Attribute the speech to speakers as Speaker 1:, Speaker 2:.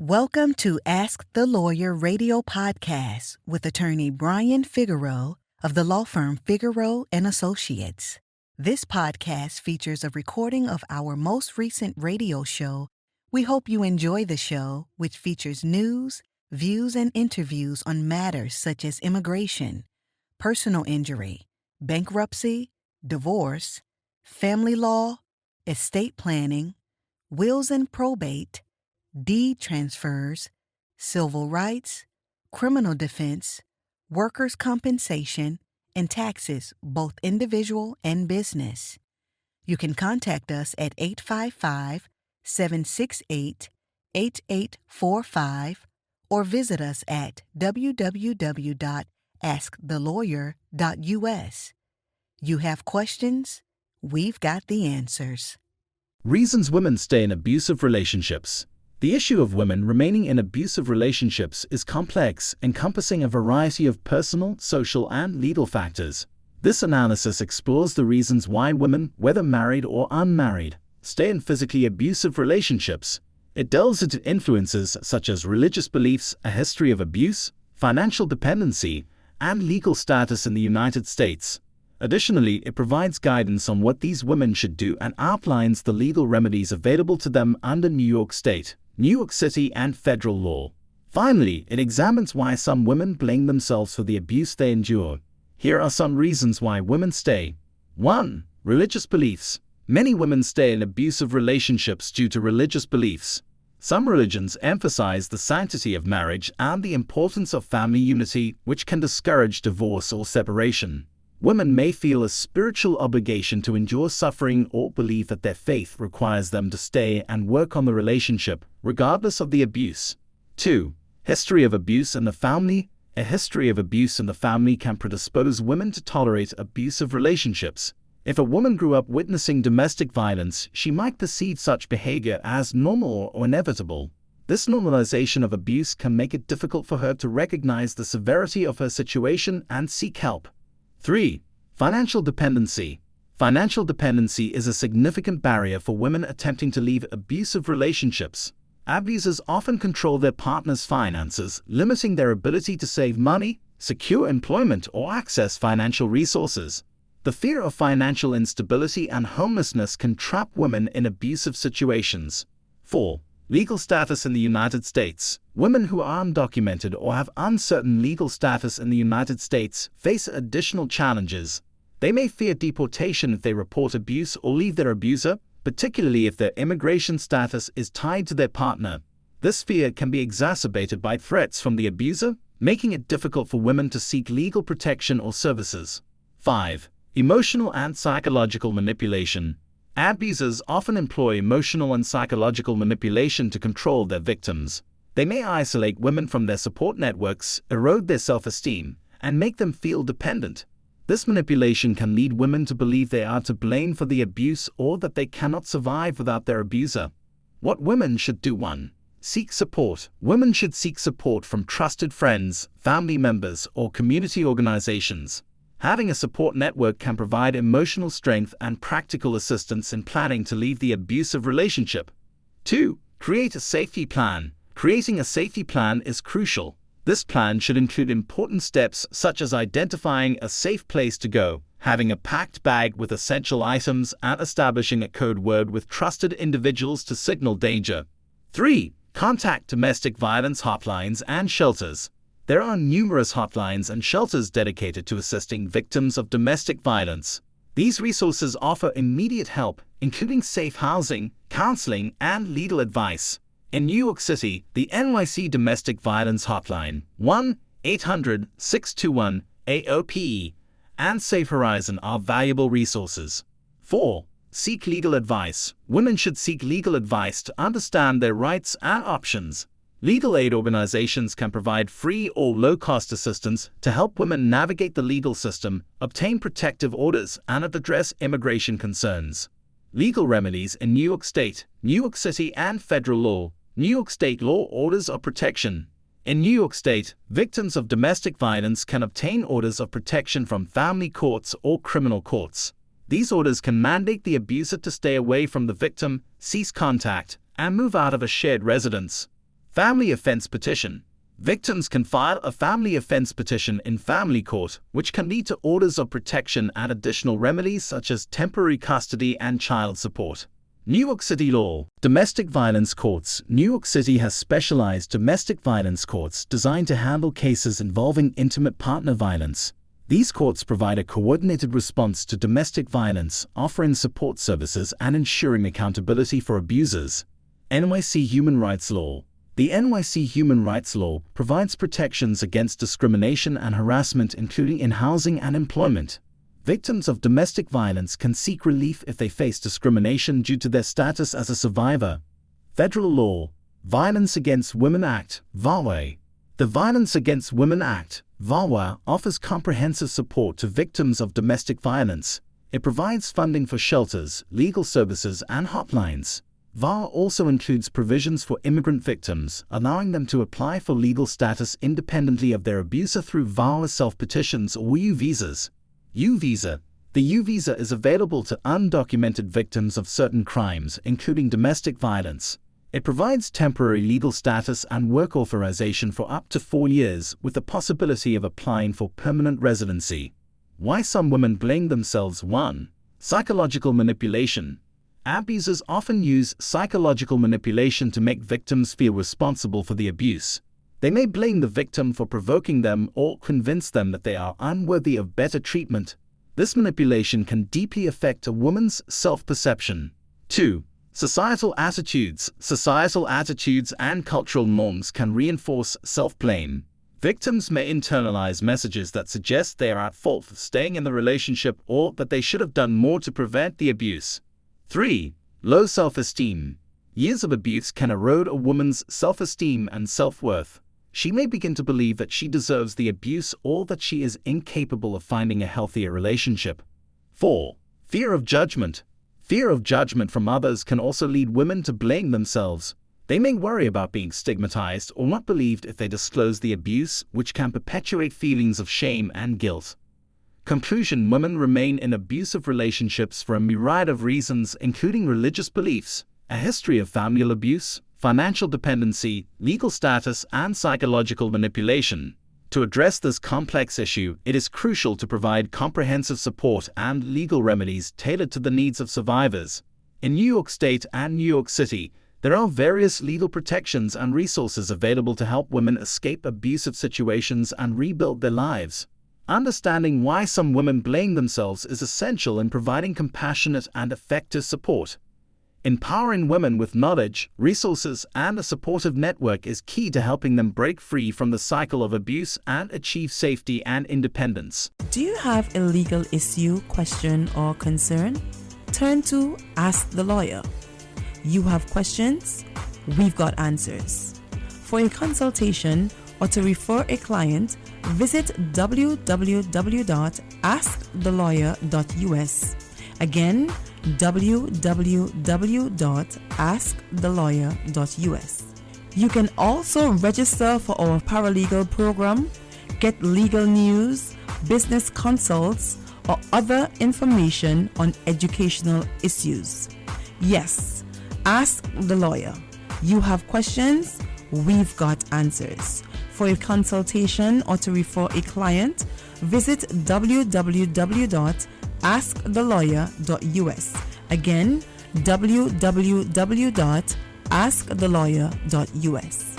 Speaker 1: Welcome to Ask the Lawyer radio podcast with attorney Brian Figueroa of the law firm Figueroa and Associates. This podcast features a recording of our most recent radio show. We hope you enjoy the show, which features news, views, and interviews on matters such as immigration, personal injury, bankruptcy, divorce, family law, estate planning, wills and probate, deed transfers, civil rights, criminal defense, workers' compensation, and taxes, both individual and business. You can contact us at 855-768-8845 or visit us at www.askthelawyer.us. You have questions? We've got the answers.
Speaker 2: Reasons women stay in abusive relationships. The issue of women remaining in abusive relationships is complex, encompassing a variety of personal, social, and legal factors. This analysis explores the reasons why women, whether married or unmarried, stay in physically abusive relationships. It delves into influences such as religious beliefs, a history of abuse, financial dependency, and legal status in the United States. Additionally, it provides guidance on what these women should do and outlines the legal remedies available to them under New York State, New York City, and federal law. Finally, it examines why some women blame themselves for the abuse they endure. Here are some reasons why women stay. 1. Religious beliefs. Many women stay in abusive relationships due to religious beliefs. Some religions emphasize the sanctity of marriage and the importance of family unity, which can discourage divorce or separation. Women may feel a spiritual obligation to endure suffering or believe that their faith requires them to stay and work on the relationship, regardless of the abuse. 2. History of abuse in the family. A history of abuse in the family can predispose women to tolerate abusive relationships. If a woman grew up witnessing domestic violence, she might perceive such behavior as normal or inevitable. This normalization of abuse can make it difficult for her to recognize the severity of her situation and seek help. 3. Financial dependency. Financial dependency is a significant barrier for women attempting to leave abusive relationships. Abusers often control their partner's finances, limiting their ability to save money, secure employment, or access financial resources. The fear of financial instability and homelessness can trap women in abusive situations. 4. Legal status in the United States. Women who are undocumented or have uncertain legal status in the United States face additional challenges. They may fear deportation if they report abuse or leave their abuser, particularly if their immigration status is tied to their partner. This fear can be exacerbated by threats from the abuser, making it difficult for women to seek legal protection or services. 5. Emotional and psychological manipulation. Abusers often employ emotional and psychological manipulation to control their victims. They may isolate women from their support networks, erode their self-esteem, and make them feel dependent. This manipulation can lead women to believe they are to blame for the abuse or that they cannot survive without their abuser. What women should do. 1. Seek support. Women should seek support from trusted friends, family members, or community organizations. Having a support network can provide emotional strength and practical assistance in planning to leave the abusive relationship. 2. Create a safety plan. Creating a safety plan is crucial. This plan should include important steps such as identifying a safe place to go, having a packed bag with essential items, and establishing a code word with trusted individuals to signal danger. 3. Contact domestic violence hotlines and shelters. There are numerous hotlines and shelters dedicated to assisting victims of domestic violence. These resources offer immediate help, including safe housing, counseling, and legal advice. In New York City, the NYC Domestic Violence Hotline, 1-800-621-AOPE, and Safe Horizon are valuable resources. 4. Seek legal advice. Women should seek legal advice to understand their rights and options. Legal aid organizations can provide free or low-cost assistance to help women navigate the legal system, obtain protective orders, and address immigration concerns. Legal remedies in New York State, New York City, and federal law. New York State law orders of protection. In New York State, victims of domestic violence can obtain orders of protection from family courts or criminal courts. These orders can mandate the abuser to stay away from the victim, cease contact, and move out of a shared residence. Family offense petition. Victims can file a family offense petition in family court, which can lead to orders of protection and additional remedies such as temporary custody and child support. New York City law. Domestic violence courts. New York City has specialized domestic violence courts designed to handle cases involving intimate partner violence. These courts provide a coordinated response to domestic violence, offering support services and ensuring accountability for abusers. NYC Human Rights Law. The NYC Human Rights Law provides protections against discrimination and harassment, including in housing and employment. Victims of domestic violence can seek relief if they face discrimination due to their status as a survivor. Federal law. Violence Against Women Act, VAWA. The Violence Against Women Act, VAWA, offers comprehensive support to victims of domestic violence. It provides funding for shelters, legal services, and hotlines. VAWA also includes provisions for immigrant victims, allowing them to apply for legal status independently of their abuser through VAWA self-petitions or U-visas. U-visa. The U-visa is available to undocumented victims of certain crimes, including domestic violence. It provides temporary legal status and work authorization for up to 4 years, with the possibility of applying for permanent residency. Why some women blame themselves. 1. Psychological manipulation. Abusers often use psychological manipulation to make victims feel responsible for the abuse. They may blame the victim for provoking them or convince them that they are unworthy of better treatment. This manipulation can deeply affect a woman's self-perception. 2. Societal attitudes. Societal attitudes and cultural norms can reinforce self-blame. Victims may internalize messages that suggest they are at fault for staying in the relationship or that they should have done more to prevent the abuse. 3. Low self-esteem. Years of abuse can erode a woman's self-esteem and self-worth. She may begin to believe that she deserves the abuse or that she is incapable of finding a healthier relationship. 4. Fear of judgment. Fear of judgment from others can also lead women to blame themselves. They may worry about being stigmatized or not believed if they disclose the abuse, which can perpetuate feelings of shame and guilt. Conclusion. Women remain in abusive relationships for a myriad of reasons, including religious beliefs, a history of familial abuse, financial dependency, legal status, and psychological manipulation. To address this complex issue, it is crucial to provide comprehensive support and legal remedies tailored to the needs of survivors. In New York State and New York City, there are various legal protections and resources available to help women escape abusive situations and rebuild their lives. Understanding why some women blame themselves is essential in providing compassionate and effective support. Empowering women with knowledge, resources, and a supportive network is key to helping them break free from the cycle of abuse and achieve safety and independence.
Speaker 3: Do you have a legal issue, question, or concern? Turn to Ask the Lawyer. You have questions? We've got answers. For a consultation or to refer a client, visit www.askthelawyer.us. Again, www.askthelawyer.us. You can also register for our paralegal program, get legal news, business consults, or other information on educational issues. Yes, Ask the Lawyer. You have questions? We've got answers. For a consultation or to refer a client, visit www.askthelawyer.us. Again, www.askthelawyer.us.